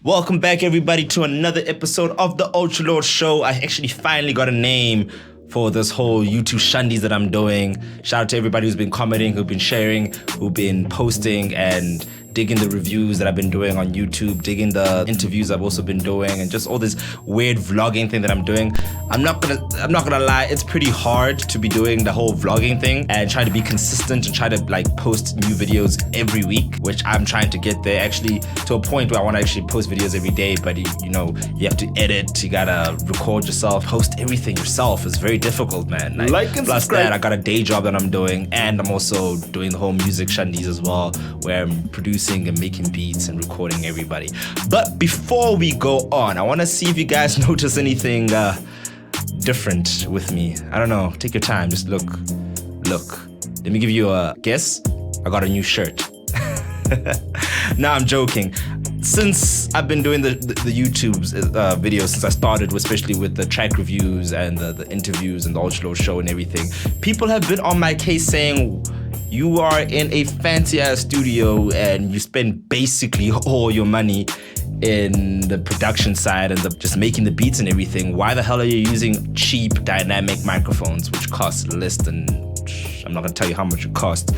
Welcome back, everybody, to another episode of the Ultralord show. I actually finally got a name for this whole YouTube shandies that I'm doing. Shout out to everybody who's been commenting, who've been sharing, who've been posting and digging the reviews that I've been doing on YouTube, digging the interviews I've also been doing, and just all this weird vlogging thing that I'm doing. I'm not gonna lie, it's pretty hard to be doing the whole vlogging thing and try to be consistent and try to like post new videos every week, which I'm trying to get there actually to a point where I want to actually post videos every day. But you know, you have to edit, you gotta record yourself, post everything yourself. It's very difficult, man. Like and plus subscribe. that, I got a day job that I'm doing, and I'm also doing the whole music shandies as well, where I'm producing and making beats and recording everybody. But before we go on, I want to see if you guys notice anything different with me. I don't know. Take your time. Just look. Let me give you a guess. I got a new shirt. No, I'm joking. Since I've been doing the YouTube's videos, since I started, especially with the track reviews and the interviews and the Ultralord show and everything, people have been on my case saying, you are in a fancy ass studio and you spend basically all your money in the production side and just making the beats and everything. Why the hell are you using cheap dynamic microphones, which cost less than, I'm not gonna tell you how much it costs.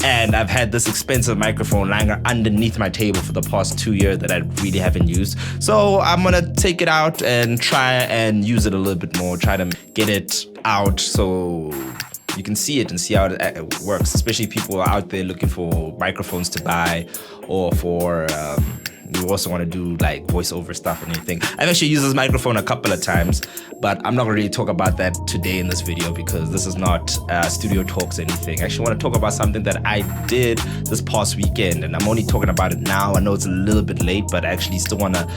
And I've had this expensive microphone lying underneath my table for the past 2 years that I really haven't used. So I'm gonna take it out and try and use it a little bit more, try to get it out so you can see it and see how it works, especially people are out there looking for microphones to buy, or for you also want to do like voiceover stuff and anything. I've actually used this microphone a couple of times, but I'm not going to really talk about that today in this video because this is not studio talks or anything. I actually want to talk about something that I did this past weekend, and I'm only talking about it now. I know it's a little bit late, but I actually still want to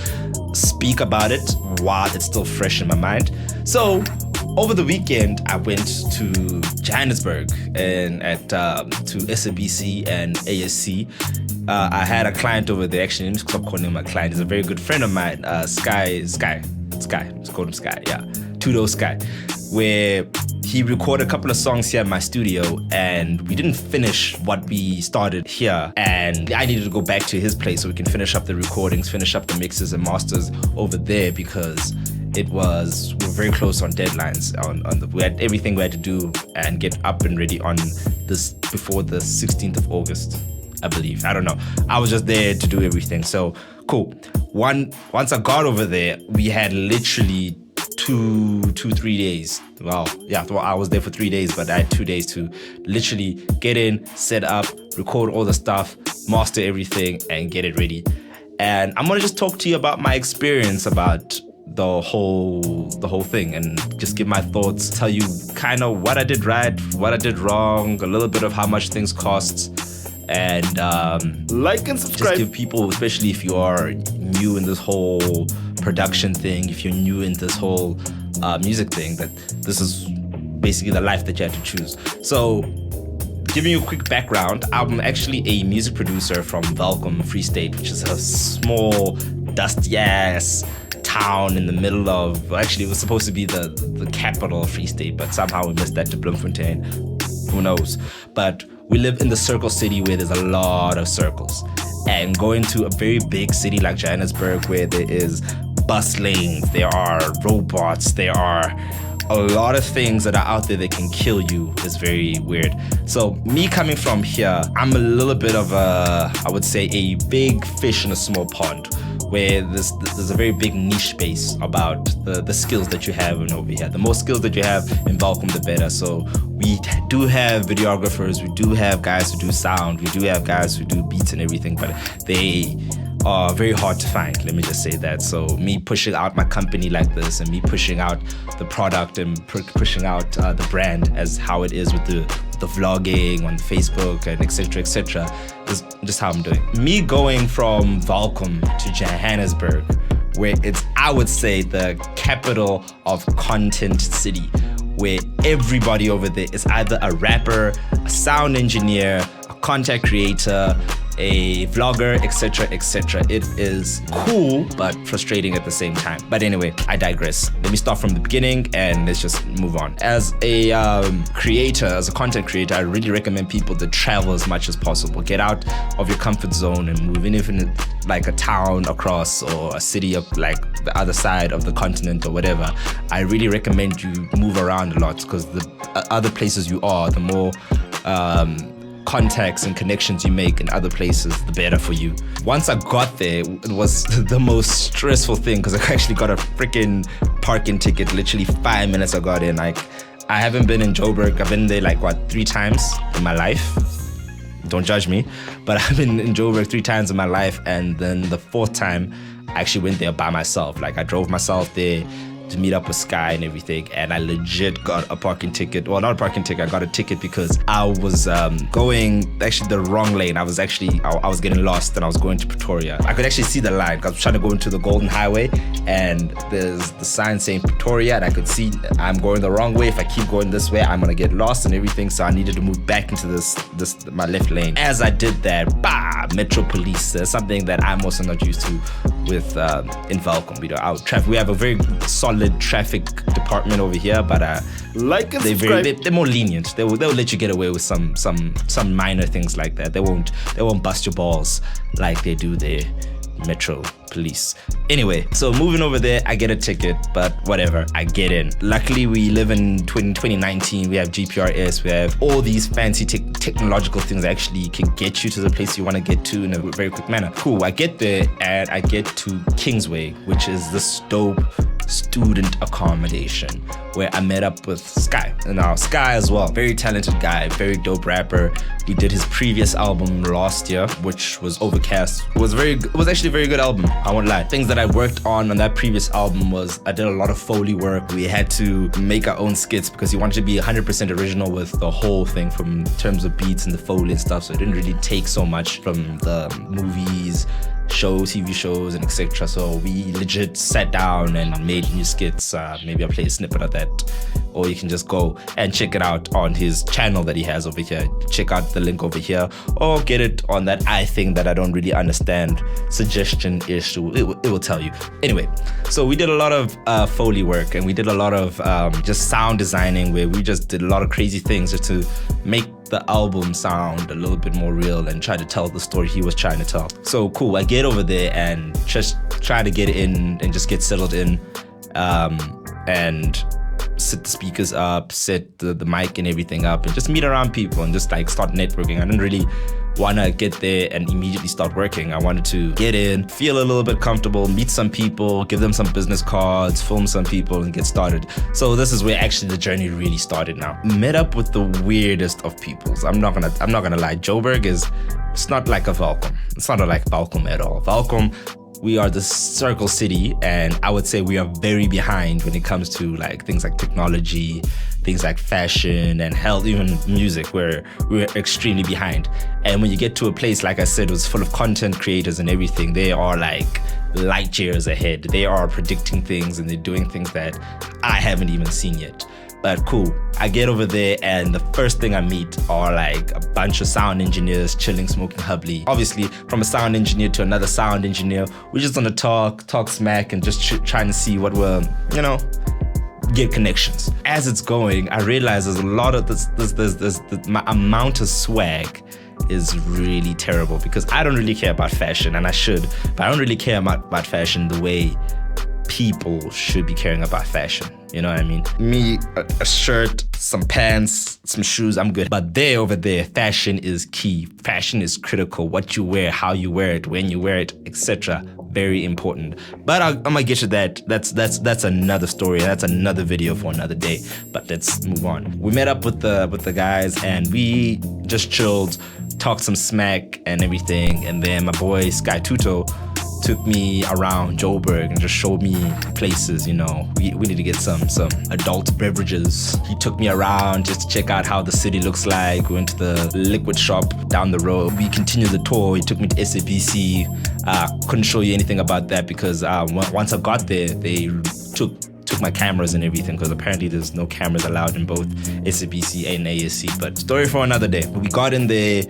speak about it while it's still fresh in my mind. So over the weekend, I went to Johannesburg and to SABC and ASC. I had a client over there. Actually, let me stop calling him a client. He's a very good friend of mine, Sky. Let's call him Sky. Yeah, Yuudosky, where he recorded a couple of songs here in my studio, and we didn't finish what we started here. And I needed to go back to his place so we can finish up the recordings, finish up the mixes and masters over there because we're very close on deadlines. We had everything we had to do and get up and ready on this before the 16th of August, I believe. I don't know. I was just there to do everything. So cool. Once I got over there, we had literally 3 days. Well, yeah, I was there for 3 days, but I had 2 days to literally get in, set up, record all the stuff, master everything, and get it ready. And I'm gonna just talk to you about my experience about the whole thing and just give my thoughts, tell you kind of what I did right, what I did wrong, a little bit of how much things cost, and like and subscribe. Just give people, especially if you are new in this whole production thing, if you're new in this whole music thing, that this is basically the life that you had to choose. So giving you a quick background, I'm actually a music producer from Welkom, Freestate, which is a small dusty ass town in the middle of, actually it was supposed to be the capital of Freestate, but somehow we missed that to Bloemfontein. Who knows? But we live in the circle city where there's a lot of circles, and going to a very big city like Johannesburg where there is bus lanes, there are robots, there are a lot of things that are out there that can kill you is very weird. So me coming from here, I'm a little bit of I would say a big fish in a small pond, where there's a very big niche space about the skills that you have over here. The more skills that you have in Welkom, the better. So we do have videographers, we do have guys who do sound, we do have guys who do beats and everything, but they are very hard to find, let me just say that. So me pushing out my company like this and me pushing out the product and pushing out the brand as how it is with the vlogging on Facebook and etc is just how I'm doing. Me going from Welkom to Johannesburg, where it's, I would say, the capital of content city, where everybody over there is either a rapper, a sound engineer, a content creator, a vlogger, etc., etc. It is cool, but frustrating at the same time. But anyway, I digress. Let me start from the beginning and let's just move on. As a creator, as a content creator, I really recommend people to travel as much as possible. Get out of your comfort zone and move, even if in like a town across or a city of like the other side of the continent or whatever. I really recommend you move around a lot, because the other places you are, the more contacts and connections you make in other places, the better for you. Once I got there, it was the most stressful thing, because I actually got a freaking parking ticket literally 5 minutes I got in. Like, I haven't been in Joburg. I've been there like 3 times in my life. Don't judge me, but I've been in Joburg 3 times in my life, and then the 4th time I actually went there by myself. Like, I drove myself there to meet up with Sky and everything, and I legit got a parking ticket. Well, not a parking ticket, I got a ticket because I was going actually the wrong lane. I was getting lost and I was going to Pretoria. I could actually see the line because I was trying to go into the Golden Highway, and there's the sign saying Pretoria, and I could see I'm going the wrong way. If I keep going this way, I'm gonna get lost and everything, so I needed to move back into my left lane. As I did that, Metro Police, there's something that I'm also not used to with in Welkom. We have a very solid traffic department over here, but like and subscribe. They're more lenient. They'll let you get away with some minor things like that. They won't bust your balls like they do there. Metro Police. Anyway, so moving over there, I get a ticket, but whatever, I get in. Luckily, we live in 2019. We have GPRS. We have all these fancy technological things that actually can get you to the place you want to get to in a very quick manner. Cool, I get there and I get to Kingsway, which is this dope student accommodation where I met up with Sky. And now Sky as well, very talented guy, very dope rapper. We did his previous album last year, which was Overcast. It was actually a very good album, I won't lie. Things that I worked on that previous album was I did a lot of Foley work. We had to make our own skits because he wanted to be 100% original with the whole thing from terms of beats and the Foley and stuff, so it didn't really take so much from the movies, shows, TV shows, and etc. So we legit sat down and made new skits. Maybe I'll play a snippet of that, or you can just go and check it out on his channel that he has over here. Check out the link over here, or get it on that I think that I don't really understand suggestion issue. It will tell you. Anyway, so we did a lot of Foley work, and we did a lot of just sound designing, where we just did a lot of crazy things just to make the album sound a little bit more real and try to tell the story he was trying to tell. So cool, I get over there and just try to get in and just get settled in, and set the speakers up, set the mic and everything up, and just meet around people and just like start networking. I didn't really want to get there and immediately start working. I wanted to get in, feel a little bit comfortable, meet some people, give them some business cards, film some people, and get started. So this is where actually the journey really started now. Met up with the weirdest of peoples. I'm not gonna lie. Joburg it's not like a Welkom. It's not like Welkom at all. Welkom, we are the circle city, and I would say we are very behind when it comes to like things like technology, things like fashion, and hell, even music, where we're extremely behind. And when you get to a place, like I said, it was full of content creators and everything, they are like light years ahead. They are predicting things and they're doing things that I haven't even seen yet. But cool, I get over there and the first thing I meet are like a bunch of sound engineers chilling, smoking hubbly. Obviously, from a sound engineer to another sound engineer, we're just gonna talk smack and just trying to see what we're, get connections. As it's going, I realize there's a lot of my amount of swag is really terrible, because I don't really care about fashion, and I should, but I don't really care about fashion the way people should be caring about fashion. You know what I mean? Me, a shirt, some pants, some shoes, I'm good. But over there, fashion is key. Fashion is critical. What you wear, how you wear it, when you wear it, etc. Very important. But I'm gonna get to that. That's another story. That's another video for another day. But let's move on. We met up with the guys and we just chilled, talked some smack and everything. And then my boy Sky Tuto took me around Joburg and just showed me places. We need to get some adult beverages. He took me around just to check out how the city looks like. We went to the liquid shop down the road. We continued the tour. He took me to SABC. Couldn't show you anything about that because once I got there, they took my cameras and everything, because apparently there's no cameras allowed in both SABC and ASC. But story for another day. We got in there.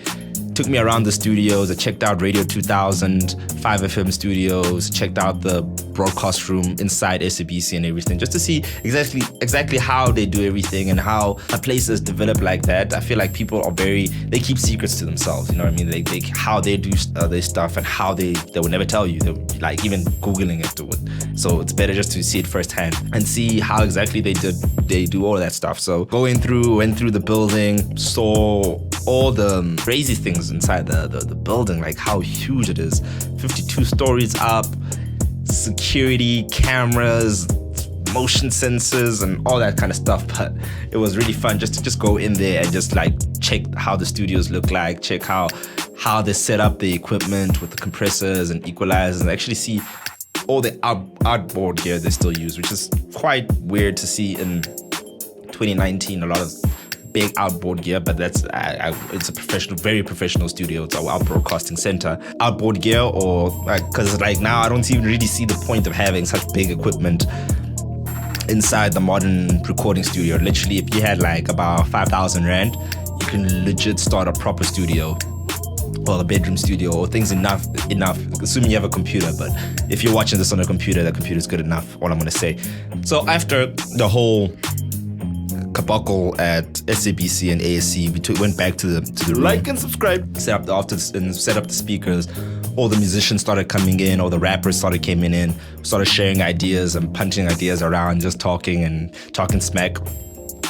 took me around the studios. I checked out Radio 2000, 5FM studios, checked out the broadcast room inside SABC and everything, just to see exactly how they do everything and how a place is developed like that. I feel like people are they keep secrets to themselves, you know what I mean? They how they do their stuff and how they will never tell you. Like even Googling it. So it's better just to see it firsthand and see how exactly they do all of that stuff. So went through the building, saw all the crazy things inside the building, like how huge it is. 52 stories up, security, cameras, motion sensors and all that kind of stuff. But it was really fun just to go in there and just like check how the studios look like, check how they set up the equipment with the compressors and equalizers, and actually see all the outboard gear they still use, which is quite weird to see in 2019. A lot of big outboard gear, but it's a very professional studio. It's our broadcasting center. Outboard gear, or because like now I don't even really see the point of having such big equipment inside the modern recording studio. Literally, if you had like about 5,000 rand, you can legit start a proper studio, or a bedroom studio, or things enough, assuming you have a computer. But if you're watching this on a computer, that computer is good enough, all I'm going to say. So after the whole kabuckle at SABC and ASC, we went back to the room. Like and subscribe. Set up the speakers. All the musicians started coming in, all the rappers started coming in, started sharing ideas and punching ideas around, just talking smack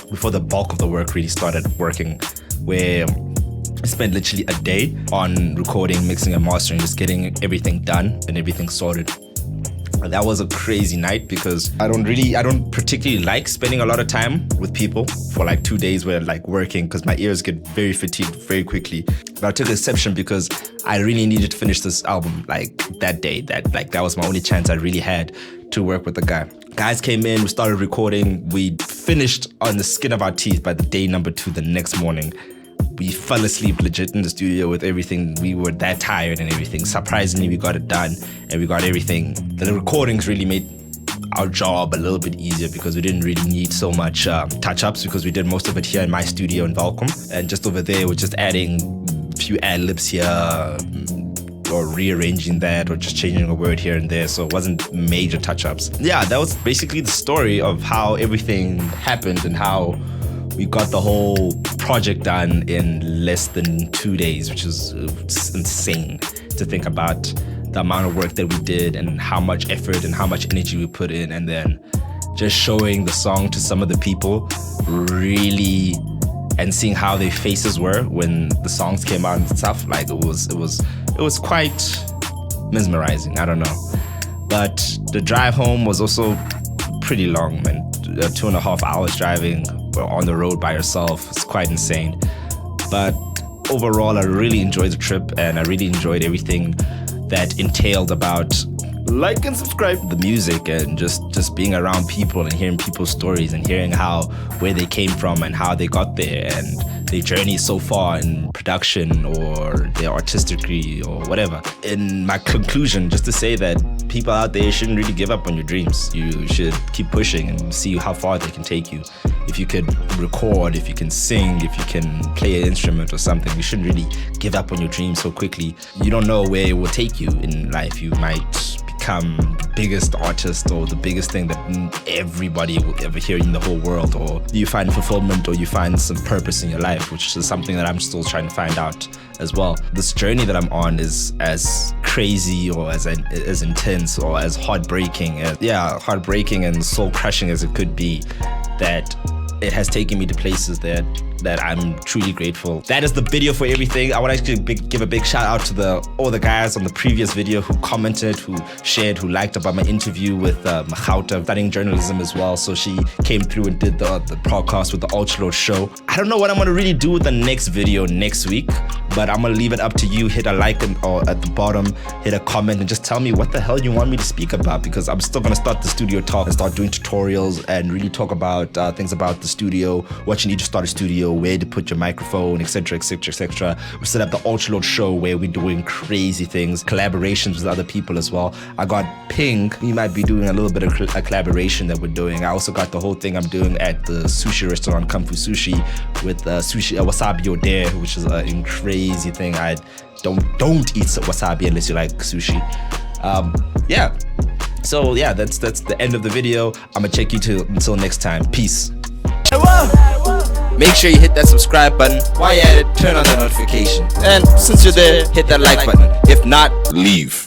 before the bulk of the work really started working, where I spent literally a day on recording, mixing and mastering, just getting everything done and everything sorted. And that was a crazy night because I don't particularly like spending a lot of time with people for like 2 days where like working, because my ears get very fatigued very quickly. But I took exception because I really needed to finish this album like that day. That was my only chance I really had to work with the guy. Guys came in, we started recording, we finished on the skin of our teeth by the day number 2 the next morning. We fell asleep legit in the studio with everything. We were that tired and everything. Surprisingly, we got it done and we got everything. The recordings really made our job a little bit easier because we didn't really need so much touch-ups, because we did most of it here in my studio in Welkom. And just over there, we're just adding a few ad-libs here, or rearranging that, or just changing a word here and there. So it wasn't major touch-ups. Yeah, that was basically the story of how everything happened and how we got the whole project done in less than 2 days, which is insane to think about the amount of work that we did and how much effort and how much energy we put in, and then just showing the song to some of the people really, and seeing how their faces were when the songs came out and stuff. Like it was quite mesmerizing. I don't know. But the drive home was also pretty long, man. 2.5 hours driving on the road by yourself. It's quite insane. But overall, I really enjoyed the trip, and I really enjoyed everything that entailed about like and subscribe the music, and just being around people and hearing people's stories and hearing where they came from and how they got there and their journey so far in production or their artistry or whatever. In my conclusion, just to say that people out there shouldn't really give up on your dreams. You should keep pushing and see how far they can take you. If you could record, if you can sing, if you can play an instrument or something, you shouldn't really give up on your dreams so quickly. You don't know where it will take you in life. You might become the biggest artist or the biggest thing that everybody will ever hear in the whole world, or you find fulfillment, or you find some purpose in your life, which is something that I'm still trying to find out as well. This journey that I'm on is as crazy or as intense or as heartbreaking and soul crushing as it could be, that it has taken me to places that I'm truly grateful. That is the video for everything. I want to give a big shout out to all the guys on the previous video who commented, who shared, who liked about my interview with Magauta, studying journalism as well. So she came through and did the podcast with the Ultralord show. I don't know what I'm going to really do with the next video next week, but I'm going to leave it up to you. Hit a like or at the bottom, hit a comment, and just tell me what the hell you want me to speak about, because I'm still going to start the studio talk and start doing tutorials and really talk about things about the studio, what you need to start a studio, where to put your microphone, etc, etc, etc. We set up the Ultralord show where we're doing crazy things, collaborations with other people as well. I got Ping, he might be doing a little bit of a collaboration that we're doing. I also got the whole thing I'm doing at the sushi restaurant Kung Fu Sushi with sushi wasabi ode, which is a crazy thing. I don't eat wasabi unless you like sushi. Yeah, so yeah, that's the end of the video. I'm gonna check you until next time. Peace. Make sure you hit that subscribe button. While you're at it, turn on the notification. And since you're there, hit that like button. If not, leave.